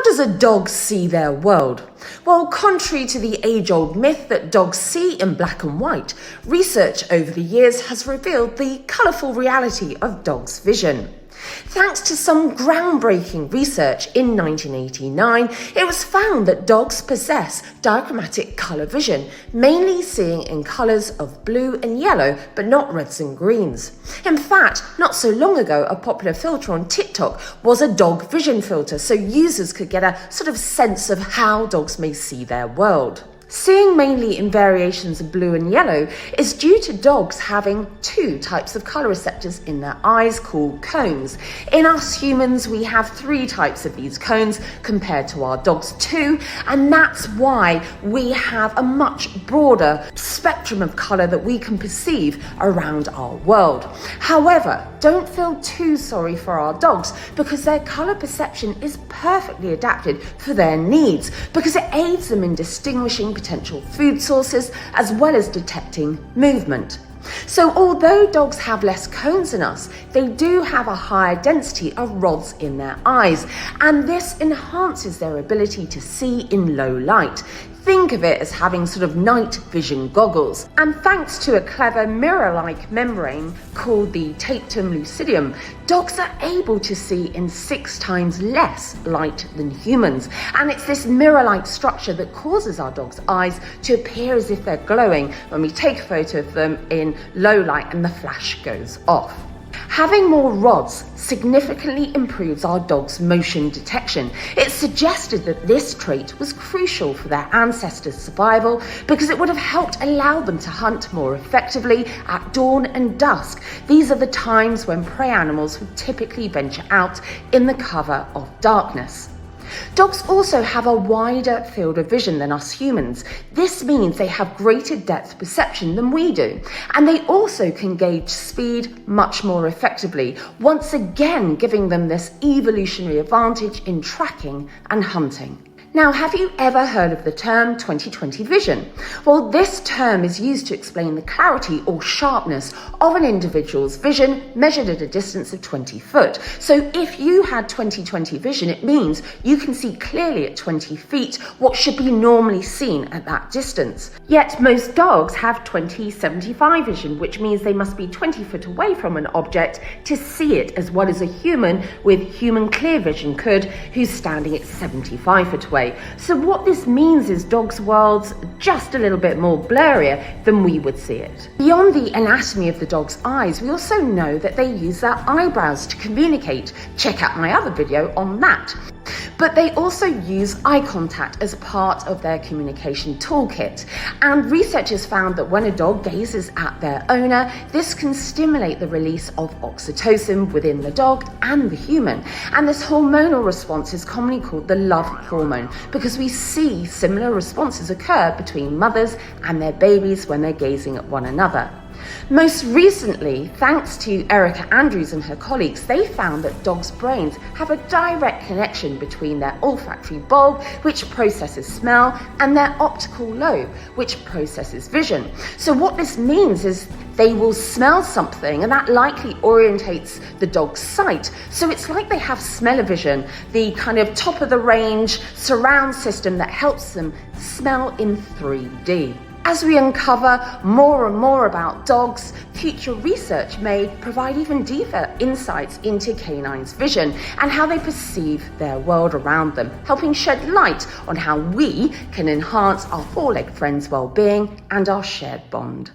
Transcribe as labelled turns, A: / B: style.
A: How does a dog see their world? Well, contrary to the age-old myth that dogs see in black and white, research over the years has revealed the colourful reality of dogs' vision. Thanks to some groundbreaking research in 1989, it was found that dogs possess diachromatic colour vision, mainly seeing in colours of blue and yellow, but not reds and greens. In fact, not so long ago, a popular filter on TikTok was a dog vision filter, so users could get a sort of sense of how dogs may see their world. Seeing mainly in variations of blue and yellow is due to dogs having two types of colour receptors in their eyes called cones. In us humans, we have three types of these cones compared to our dogs two, and that's why we have a much broader spectrum of colour that we can perceive around our world. However, don't feel too sorry for our dogs because their colour perception is perfectly adapted for their needs because it aids them in distinguishing potential food sources as well as detecting movement. So although dogs have less cones than us, they do have a higher density of rods in their eyes, and this enhances their ability to see in low light. Think of it as having sort of night vision goggles. And thanks to a clever mirror-like membrane called the tapetum lucidum, dogs are able to see in 6 times less light than humans. And it's this mirror-like structure that causes our dogs' eyes to appear as if they're glowing when we take a photo of them in low light and the flash goes off. Having more rods significantly improves our dog's motion detection. It's suggested that this trait was crucial for their ancestors' survival because it would have helped allow them to hunt more effectively at dawn and dusk. These are the times when prey animals would typically venture out in the cover of darkness. Dogs also have a wider field of vision than us humans. This means they have greater depth perception than we do, and they also can gauge speed much more effectively, once again giving them this evolutionary advantage in tracking and hunting. Now, have you ever heard of the term 20/20 vision? Well, this term is used to explain the clarity or sharpness of an individual's vision measured at a distance of 20 foot. So if you had 20/20 vision, it means you can see clearly at 20 feet what should be normally seen at that distance. Yet most dogs have 20/75 vision, which means they must be 20 foot away from an object to see it as well as a human with human clear vision could, who's standing at 75 foot away. So what this means is dogs' worlds just a little bit more blurrier than we would see it. Beyond the anatomy of the dog's eyes, we also know that they use their eyebrows to communicate. Check out my other video on that. But they also use eye contact as part of their communication toolkit. And researchers found that when a dog gazes at their owner, this can stimulate the release of oxytocin within the dog and the human. And this hormonal response is commonly called the love hormone because we see similar responses occur between mothers and their babies when they're gazing at one another. Most recently, thanks to Erica Andrews and her colleagues, they found that dogs' brains have a direct connection between their olfactory bulb, which processes smell, and their optical lobe, which processes vision. So what this means is they will smell something and that likely orientates the dog's sight. So it's like they have smell-o-vision, the kind of top of the range surround system that helps them smell in 3D. As we uncover more and more about dogs, future research may provide even deeper insights into canines' vision and how they perceive their world around them, helping shed light on how we can enhance our four-legged friends' well-being and our shared bond.